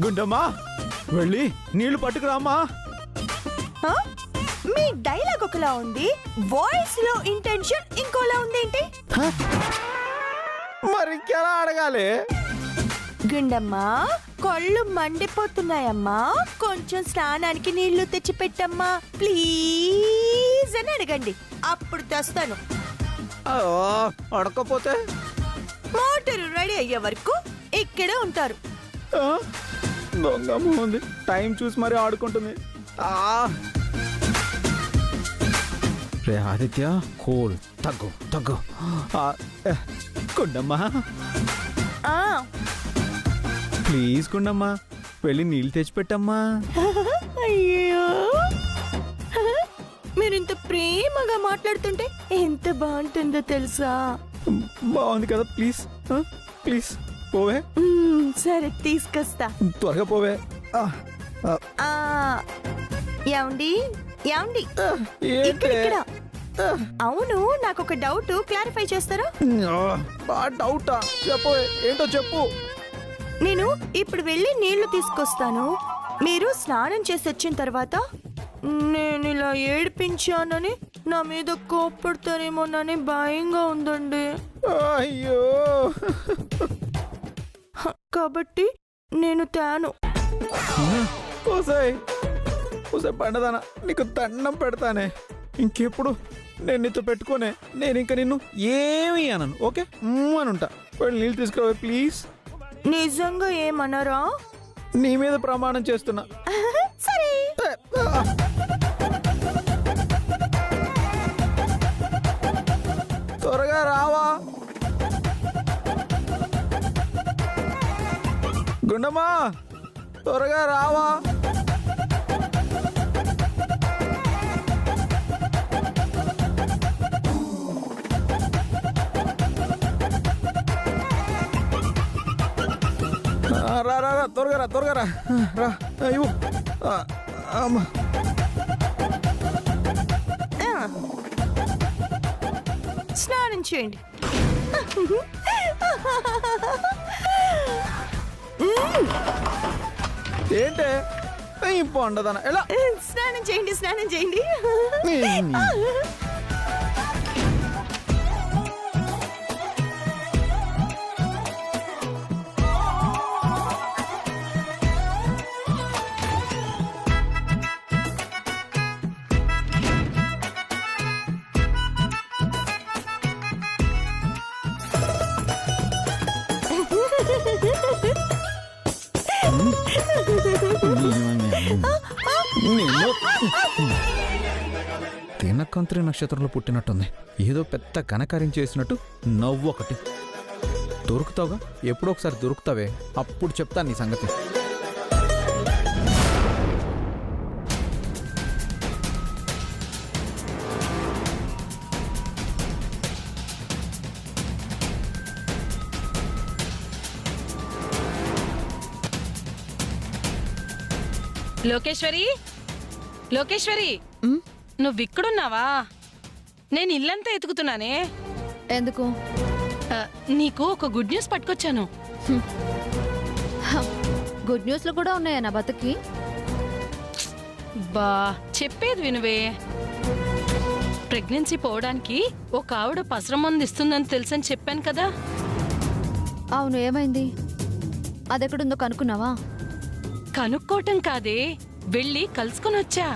గుండమ్మా వెళ్ళి నీళ్లు పట్టుకురామ్మా. మీ డైలాగ్ ఒకలా ఉంది, వాయిస్ లో ఇంటెన్షన్ ఇంకోలా ఉంది ఏంటి? మరి ఇంకెలా అడగాలి? గుండమ్మా కళ్ళు మండిపోతున్నాయమ్మా, కొంచెం స్నానానికి నీళ్లు తెచ్చి పెట్టమ్మా ప్లీజ్ అని అడగండి, అప్పుడు తెస్తాను. అడకపోతే మోటారు రెడీ అయ్యే వరకు ఇక్కడే ఉంటారు. దొంగ ఉంది, టైం చూసి మరీ ఆడుకుంటుంది. రే ఆదిత్య కూల్, తగ్గు తగ్గు. గుండమ్మా ప్లీజ్ గుండమ్మా వెళ్ళి నీళ్ళు తెచ్చిపెట్టమ్మా. అయ్యో మీరు ఇంత ప్రేమగా మాట్లాడుతుంటే ఎంత బాగుంటుందో తెలుసా? బాగుంది కదా, ప్లీజ్ ప్లీజ్ పోవే. సరే తీసుకొస్తా, త్వరగా పోవే. ఏమండి ఏమండి ఇక్కడ. అవును నాకు ఒక డౌట్, క్లారిఫై చేస్తారా? డౌటా? చెప్పవే, ఏంటో చెప్పు. నేను ఇప్పుడు వెళ్ళి నీళ్లు తీసుకొస్తాను, మీరు స్నానం చేసి వచ్చిన తర్వాత నేను ఇలా ఏడిపించానని నా మీద కోప్పడతారేమోనని భయంగా ఉందండి. అయ్యో కాబట్టి నేను తాను. పండదానా నీకు దండం పెడతానే, ఇంకెప్పుడు నేను నీతో పెట్టుకోనే. నేను ఇంకా నిన్ను ఏమి అనను, ఓకే అని ఉంటా. వెళ్ళి నీళ్ళు తీసుకురావే ప్లీజ్. నిజంగా ఏమనరా? నీ మీద ప్రమాణం చేస్తున్నా. సరే త్వరగా రావా గుండమ్మా, త్వరగా రావా. రా రా రా, త్వరగా రా, త్వరగా రా రా. ఇవ్వు అమ్మా. స్నానం చేయండి. ఏంటే పొండదన ఎలా? స్నానం చేయండి, స్నానం చేయండి. తినకంత్రి నక్షత్రంలో పుట్టినట్టుంది, ఏదో పెద్ద ఘనకార్యం చేసినట్టు నవ్వు ఒకటి. దొరుకుతావుగా, ఎప్పుడో ఒకసారి దొరుకుతావే, అప్పుడు చెప్తాను నీ సంగతి. లోకేశ్వరి, లోకేశ్వరి నువ్విక్కడున్నావా? నేను ఇల్లంతా ఎతుకుతున్నానే. ఎందుకు? నీకు ఒక గుడ్ న్యూస్ పట్టుకొచ్చాను. గుడ్ న్యూస్లు కూడా ఉన్నాయా నా బతుకి? బా చెప్పేది వినువే. ప్రెగ్నెన్సీ పోవడానికి ఒక ఆవిడ పసరం మందు ఇస్తుందని తెలుసని చెప్పాను కదా. అవును, ఏమైంది? అదెక్కడుందో కనుక్కున్నావా? కనుక్కోవటం కాదే, వెళ్ళి కలుసుకొని వచ్చా.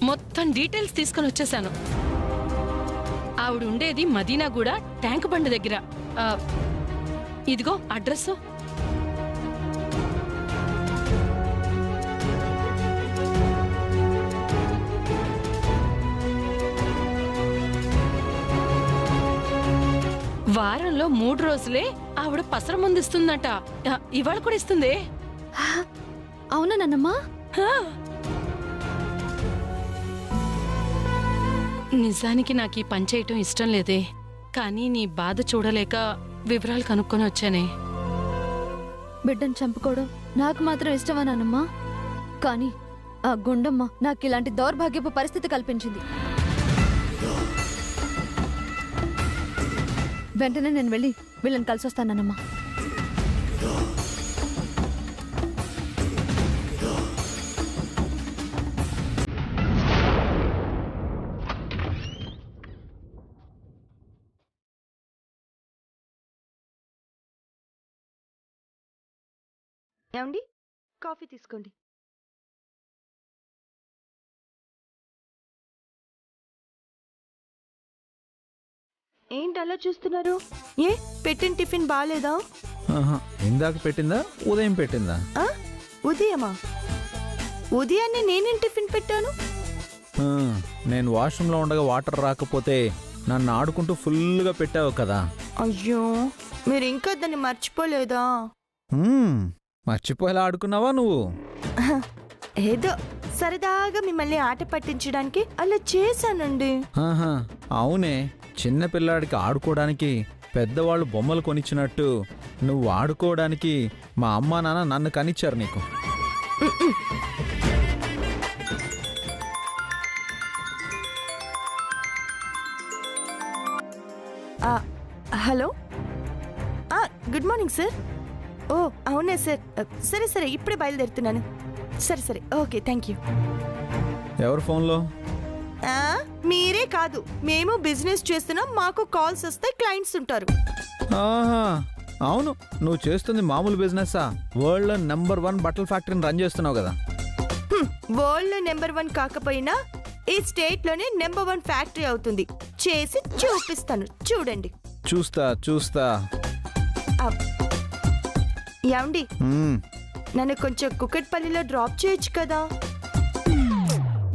మొత్తం డీటెయిల్స్ తీసుకొని వచ్చేసాను. ఆవిడ ఉండేది మదీనాగూడ ట్యాంక్ బండ్ దగ్గర. ఇదిగో అడ్రస్. వారంలో 3 రోజులే ఆవిడ పసర మందు ఇస్తుందట. ఇవాళ కూడా ఇస్తుంది. అవునా నాన్నమ్మా? నిజానికి నాకు ఈ పని చేయటం ఇష్టం లేదే, కానీ నీ బాధ చూడలేక వివరాలు కనుక్కొని వచ్చానే. బిడ్డను చంపుకోవడం నాకు మాత్రం ఇష్టమా నాన్నమ్మా? కానీ ఆ గుండమ్మ నాకు ఇలాంటి దౌర్భాగ్యపు పరిస్థితి కల్పించింది. వెంటనే నేను వెళ్ళి వీళ్ళని కలిసి వస్తానమ్మా. ఏమండి కాఫీ తీసుకోండి. ఏంటి అలా చూస్తున్నారు? ఏ పెట్టిన టిఫిన్ బాగాలేదా? ఆహా, ఇందాక పెట్టిందా ఉదయం పెట్టిందా? ఉదయమా? ఉదయాన్నే నేనేం టిఫిన్ పెట్టాను? ఆ, నేను వాష్రూమ్లో ఉండగా వాటర్ రాకపోతే నన్ను ఆడుకుంటూ ఫుల్గా పెట్టావు కదా. అయ్యో, మీరు ఇంకా దాన్ని మర్చిపోలేదా? మర్చిపోయేలా ఆడుకున్నావా నువ్వు? ఏదో సరదాగా మిమ్మల్ని ఆట పట్టించడానికి అలా చేశానండి. ఆహా, అవునే, చిన్న పిల్లాడికి ఆడుకోవడానికి పెద్దవాళ్ళు బొమ్మలు కొనిచ్చినట్టు నువ్వు ఆడుకోవడానికి మా అమ్మా నాన్న నన్ను కనిచ్చారు నీకు. Hello, good morning sir. ఓ అవునా సార్, సరే సరే ఇప్పుడే బయలుదేరుతున్నాను. సరే సరే, ఓకే, థ్యాంక్ యూ. ఎవరు ఫోన్లో? మీరే కాదు, మేము బిజినెస్ చేస్తున్నాం, మాకు కాల్స్ వస్తాయి, క్లయింట్స్ ఉంటారు. ఆహా, అవును, నువ్వు చేస్తుంది మామూలు బిజినెస్సా? వరల్డ్ లో నంబర్ 1 బట్టల ఫ్యాక్టరీని రన్ చేస్తున్నావు కదా. వరల్డ్ లో నెంబర్ 1 కాకపోయినా ఈ స్టేట్ లోనే నెంబర్ 1 ఫ్యాక్టరీ అవుతుంది. చేసి చూపిస్తాను, చూడండి. చూస్తా చూస్తా. ఏమండి, నన్ను కొంచెం కుకట్పల్లిలో డ్రాప్ చేయొచ్చు కదా?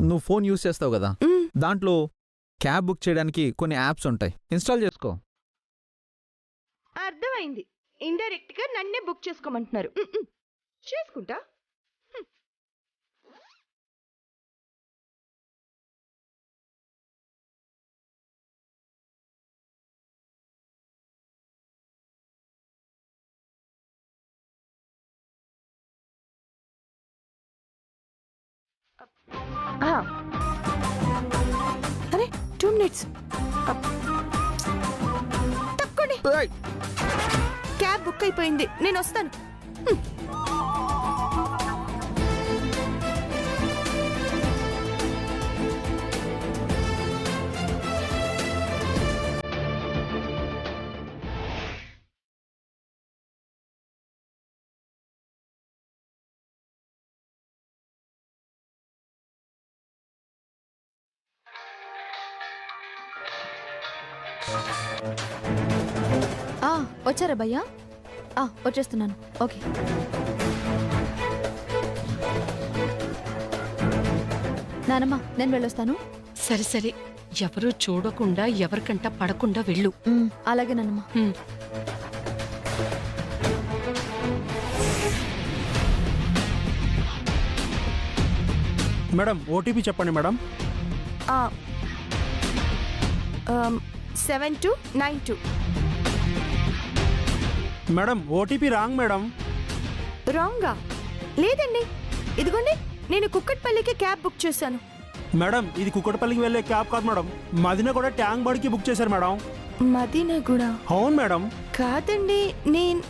నువ్వు ఫోన్ యూజ్ చేస్తావు కదా, దాంట్లో క్యాబ్ బుక్ చేయడానికి కొన్ని యాప్స్ ఉంటాయి, ఇన్స్టాల్ చేసుకో. అర్థమైంది, ఇండైరెక్ట్ గా నన్నే బుక్ చేసుకోమంటున్నారు. చేసుకుంటా. అరే 2 minutes. తక్కువ క్యాబ్ బుక్ అయిపోయింది, నేను వస్తాను. వచ్చారా భయ్యా? వచ్చేస్తున్నాను. ఓకే. నానమ్మ, నేను వెళ్ళొస్తాను. సరే సరే, ఎవరూ చూడకుండా ఎవరికంట పడకుండా వెళ్ళు. అలాగే నానమ్మ. మేడం ఓటీపీ చెప్పండి madam. 7292. Madam OTP wrong madam. రాంగా? లేదండి, ఇదిగోండి, నేను కుక్కట్పల్లికి క్యాబ్ బుక్ చేశాను. మేడం ఇది కుక్కటపల్లికి వెళ్ళే క్యాబ్ కాదు మేడం, మదీనా కూడా ట్యాంక్ బండ్కి బుక్ చేశారు మేడం. మదీనాగూడ? అవును మేడం. కాదండి, నేను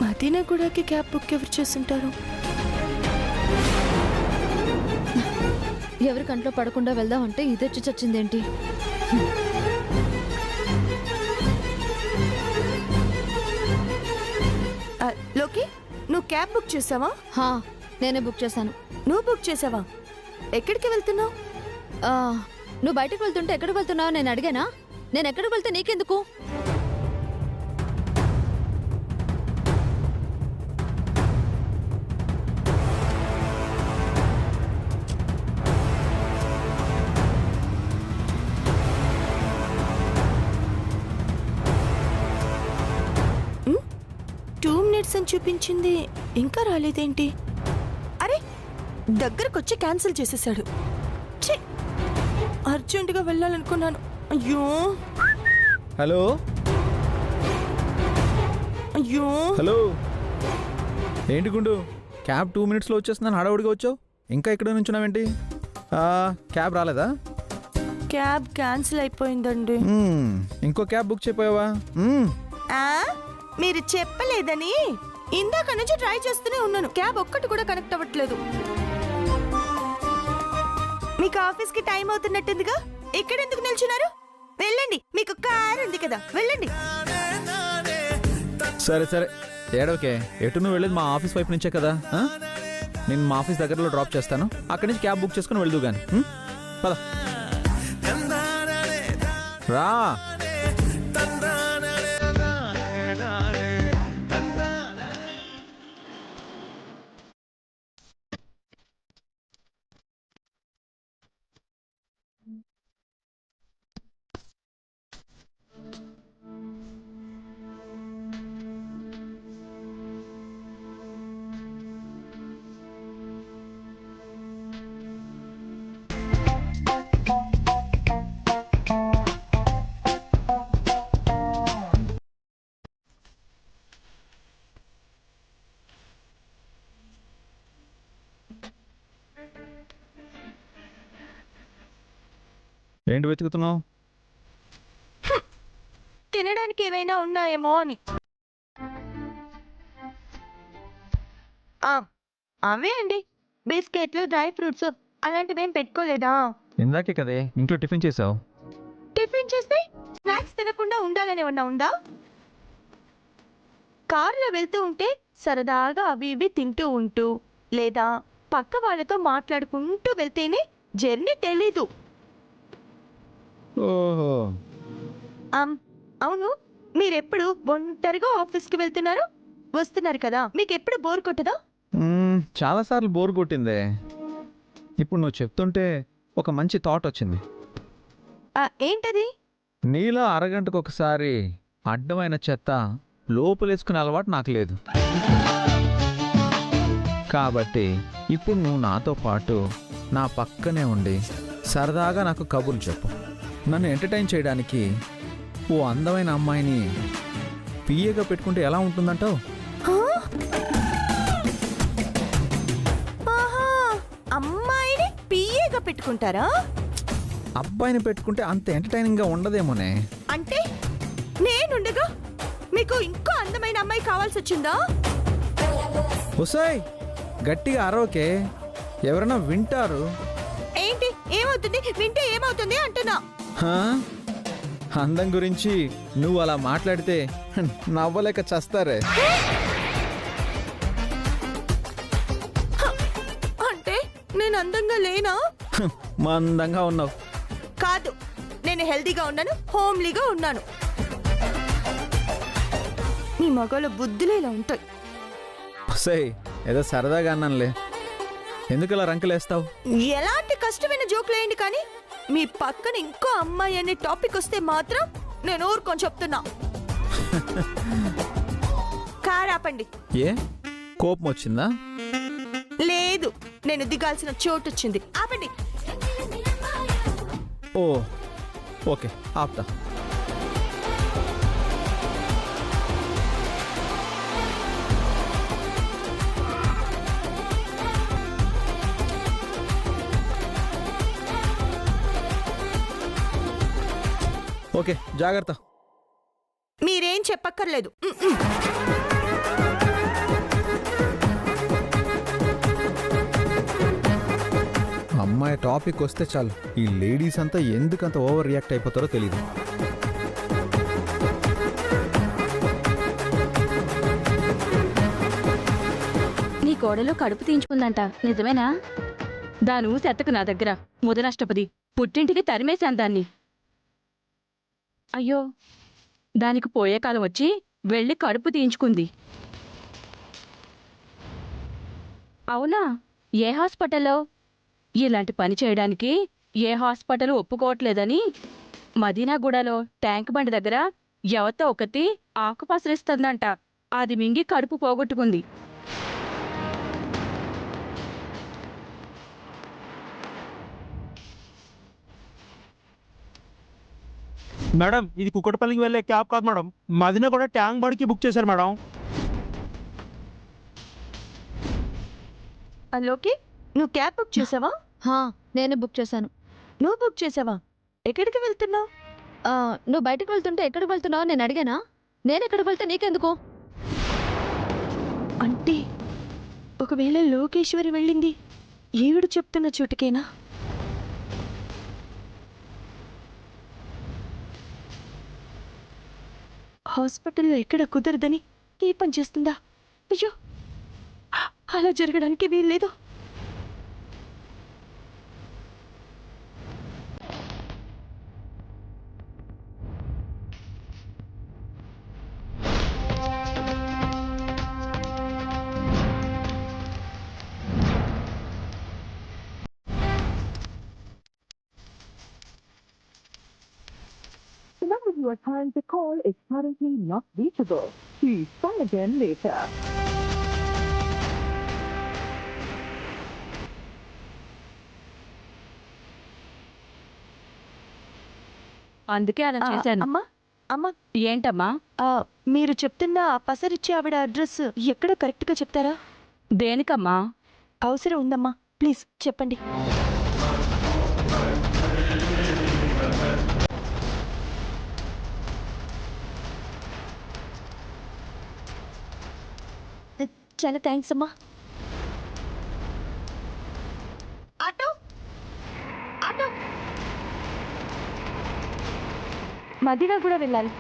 మదీనాగూడకి క్యాబ్ బుక్ ఎవరు చేస్తుంటారు? ఎవరి కంట్లో పడకుండా వెళ్దామంటే ఇదొచ్చి చచ్చిందేంటి? లోకి, నువ్వు క్యాబ్ బుక్ చేసావా? నేనే బుక్ చేశాను. నువ్వు బుక్ చేసావా? ఎక్కడికి వెళ్తున్నావు? నువ్వు బయటకు వెళ్తుంటే ఎక్కడికి వెళ్తున్నావు నేను అడిగానా? నేను ఎక్కడికి వెళ్తే నీకెందుకు? అని చూపించింది, ఇంకా రాలేదేంటి? అరే, దగ్గరకొచ్చి క్యాన్సిల్ చేసేసాడు. అర్జెంటుగా వెళ్ళాలనుకున్నాను. అయ్యో హలో అయ్యో హలో, ఏంటి గుండు, క్యాబ్ 2 minutesలో వచ్చేస్తుందని హడావుడిగా వచ్చావు, ఇంకా ఇక్కడ నుంచున్నావేంటి? క్యాబ్ రాలేదా? క్యాబ్ క్యాన్సిల్ అయిపోయిందండి. ఇంకో క్యాబ్ బుక్ చేయపోయావా? మీరు చెప్పలేదని ఇందాక నుంచి ట్రై చేస్తూనే ఉన్నాను, క్యాబ్ ఒక్కటి కూడా కనెక్ట్ అవ్వట్లేదు. మీకు ఆఫీస్కి టైం అవుతున్నట్టుందిగా, ఇక్కడ ఎందుకు నిల్చున్నారు? వెళ్ళండి, మీకు కారు ఉంది కదా, వెళ్ళండి. సరే సరే, ఏడోకే ఎటు నువ్వు వెళ్ళేది మా ఆఫీస్ వైపు నుంచే కదా ఆ? నేను మా ఆఫీస్ దగ్గరలో డ్రాప్ చేస్తాను, అక్కడి నుంచి క్యాబ్ బుక్ చేసుకుని వెళ్దు కానీ పద రా. ఏంటి వెతుకుతున్నావు? తినడానికి ఏమైనా ఉన్నాయేమో అని. అవే అండి, బిస్కెట్లు, డ్రై ఫ్రూట్స్ అలాంటివి ఏం పెట్టుకోలేదా? ఇందాకే కదే ఇంట్లో టిఫిన్ చేసావు. టిఫిన్ చేస్తే స్నాక్స్ తినకుండా ఉండాలని ఏమన్నా ఉందా? కారులో వెళ్తూ ఉంటే సరదాగా అవి ఇవి తింటూ ఉంటూ లేదా పక్క వాళ్ళతో మాట్లాడుకుంటూ వెళ్తేనే జర్నీ తెలీదు. ఓహో, అవును, మీరెప్పుడు ఒంటరిగా ఆఫీస్కి వెళ్తున్నారు వస్తున్నారు కదా, మీకు ఎప్పుడు బోర్ కొట్టదా? చాలాసార్లు బోర్ కొట్టిందే. ఇప్పుడు నువ్వు చెప్తుంటే ఒక మంచి థాట్ వచ్చింది. ఏంటది? నీలో అరగంటకు ఒకసారి అడ్డమైన చెత్త లోపలేసుకునే అలవాటు నాకు లేదు. కాబట్టి ఇప్పుడు నువ్వు నాతో పాటు నా పక్కనే ఉండి సరదాగా నాకు కబుర్లు చెప్పు. నన్ను ఎంటర్టైన్ చేయడానికి ఓ అందమైన అమ్మాయిని పియ్యగా పెట్టుకుంటే ఎలా ఉంటుందంటావు? అమ్మాయిని పియ్యగా పెట్టుకుంటారా? అబ్బాయిని పెట్టుకుంటే అంత ఎంటర్టైనింగ్గా ఉండదేమోనే. అంటే నేనుండగా మీకు ఇంకో అందమైన అమ్మాయి కావాల్సి వచ్చిందా? హుసాయ్, గట్టిగా అరవకే, ఎవరైనా వింటారు. ఏంటి ఏమవుతుంది? వింటే ఏమవుతుంది అంటున్నా. హా? అందం గురించి నువ్వు అలా మాట్లాడితే నవ్వలేక చస్తారే. అంటే నేను అందంగా లేనా? మందంగా ఉన్నావు. కాదు, నేను హెల్దీగా ఉన్నాను, హోమ్లీగా ఉన్నాను. మీ మగవాళ్ళ బుద్ధులు ఇలా ఉంటాయి. హుసాయ్, ఏదో సరదాగా అన్నానులే, ఎందుకు అలా రంకలేస్తావు? ఎలాంటి కష్టమైన జోకులేయండి కానీ మీ పక్కన ఇంకో అమ్మాయి అనే టాపిక్ వస్తే మాత్రం నేను ఊరుకొని చెప్తున్నా. కార్ ఆపండి. ఏ కోపం వచ్చిందా? లేదు, నేను దిగాల్సిన చోటు వచ్చింది. ఆపండి. ఓ ఓకే, ఆపుతా. ఓకే, జాగ్రత్త. మీరేం చెప్పక్కర్లేదు. అమ్మాయి టాపిక్ వస్తే చాలు ఈ లేడీస్ అంతా ఎందుకంత ఓవర్ రియాక్ట్ అయిపోతారో తెలీదు. నీ కోడలు కడుపు తీయించుకుందంట, నిజమేనా? దాను సెత్తకు నా దగ్గర ముదనష్టపది పుట్టింటికి తరిమేశాను దాన్ని. అయ్యో, దానికి పోయే కాలం వచ్చి వెళ్ళి కడుపు తీయించుకుంది. అవునా? ఏ హాస్పిటల్లో? ఇలాంటి పని చేయడానికి ఏ హాస్పిటల్ ఒప్పుకోవట్లేదని మదీనాగూడలో ట్యాంక్ బండి దగ్గర ఎవతో ఒకటి ఆకుపసరిస్తుందంట. అది మింగి కడుపు పోగొట్టుకుంది. మేడం, ఇది కుక్కటపల్లికి వెళ్ళే క్యాబ్ కాదు మేడం, మదిన కూడా ట్యాంక్ బండికి బుక్ చేశారు మేడం. లోకి, నువ్వు క్యాబ్ బుక్ చేసావా? నేను బుక్ చేశాను. నువ్వు బుక్ చేసావా? ఎక్కడికి వెళ్తున్నావు? నువ్వు బయటకు వెళ్తుంటే ఎక్కడికి వెళ్తున్నావు నేను అడిగానా? నేను ఎక్కడికి వెళ్తే నీకెందుకు? అంటే ఒకవేళ లోకేశ్వరి వెళ్ళింది ఈవిడు చెప్తున్న చోటుకేనా? హాస్పిటల్లో ఎక్కడ కుదరదని ఈ పని చేస్తుందా? అయ్యో, అలా జరగడానికి వీల్లేదు. The number you are trying to call is currently not reachable. Please try again later. అందుకే అలా చేశాను. అమ్మా అమ్మా, ఏంటమ్మా? మీరు చెప్తున్న ఆ పసరిచ్చే ఆవిడ అడ్రస్ ఎక్కడ కరెక్ట్గా చెప్తారా? దేనికమ్మా? అవసరం ఉందమ్మా, ప్లీజ్ చెప్పండి. చాలా థ్యాంక్స్ అమ్మా. ఆటో ఆటో, మదీనా కూడా వెళ్ళాలి.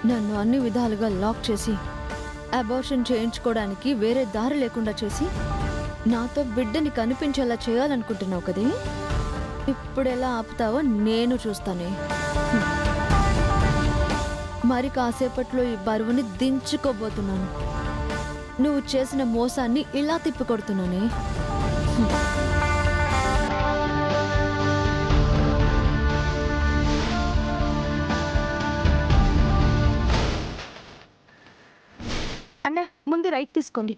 నన్ను అన్ని విధాలుగా లాక్ చేసి అబార్షన్ చేయించుకోవడానికి వేరే దారి లేకుండా చేసి నాతో బిడ్డని కనిపించేలా చేయాలనుకుంటున్నావు కదే. ఇప్పుడు ఎలా ఆపుతావో నేను చూస్తానే. మరి కాసేపట్లో ఈ బరువుని దించుకోబోతున్నాను. నువ్వు చేసిన మోసాన్ని ఇలా తిప్పికొడుతున్నానే. అన్న, ముందు రైట్ తీసుకోండి.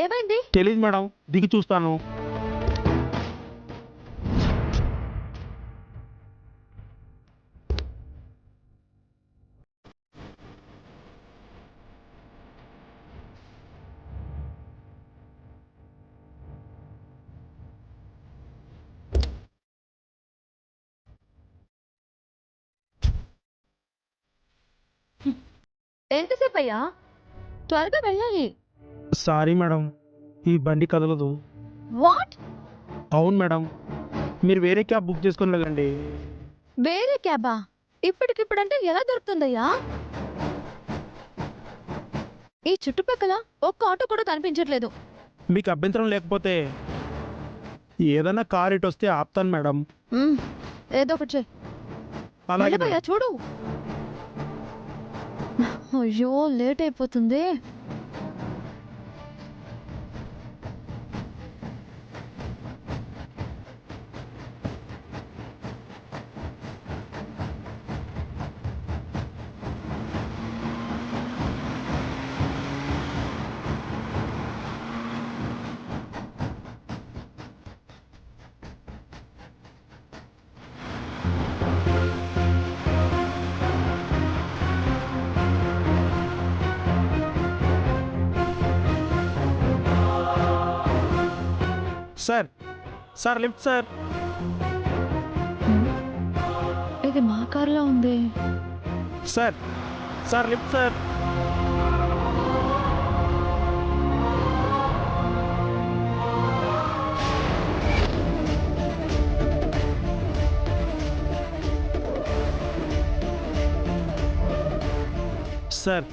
ఏమైంది? తెలీదు మేడం, దిగి చూస్తాను. ఎంతసేపు అయ్యా? త్వరగా వెళ్ళాలి. సారీ మేడం, ఈ బండి కదలదు. వాట్? అవును మేడం, మీరు వేరే క్యాబ్ బుక్ చేసుకొని వెళ్ళండి. వేరే క్యాబా? ఇప్పటికిప్పుడంటే ఎలా దొరుకుతుందయ్యా? ఈ చుట్టుపక్కల ఒక్క ఆటో కూడా కనిపించట్లేదు. మీకు అభ్యంతరం లేకపోతే ఏదైనా కార్ ఇటు వస్తే ఆపుతాను మేడం. ఏదో ఒకటి చెయ్. అలాగే వెళ్ళవయ్యా, చూడు. అయ్యో, లేట్ అయిపోతుంది. Sir, sir lift sir. ఇది మా కార్లో ఉంది. Sir, sir lift sir. Sir,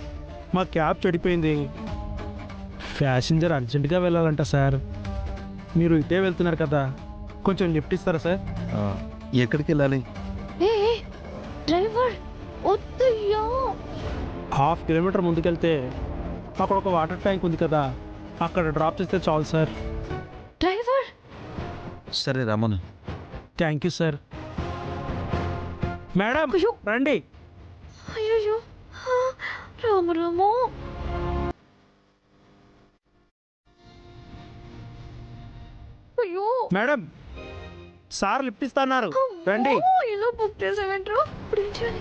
మా క్యాబ్ చెడిపోయింది. ప్యాసింజర్ అర్జెంటుగా వెళ్ళాలంట సార్. మీరు ఇటే వెళ్తున్నారు కదా, కొంచెం లిఫ్ట్ ఇస్తారా సార్? ఎక్కడికి వెళ్ళాలి? డ్రైవర్ వద్దయ్యా. 1/2 కిలోమీటర్ ముందుకెళ్తే అక్కడ ఒక వాటర్ ట్యాంక్ ఉంది కదా, అక్కడ డ్రాప్ చేస్తే చాలు సార్. డ్రైవర్. సరే రమను. Thank you sir. మేడం రండి. అయ్యో, రాము. అయ్యో. మేడం సార్ లిఫ్ట్ ఇస్తున్నారు రండి. ఇలా బుక్ చేసావేంట్రా ఇప్పుడు ఏం చేయాలి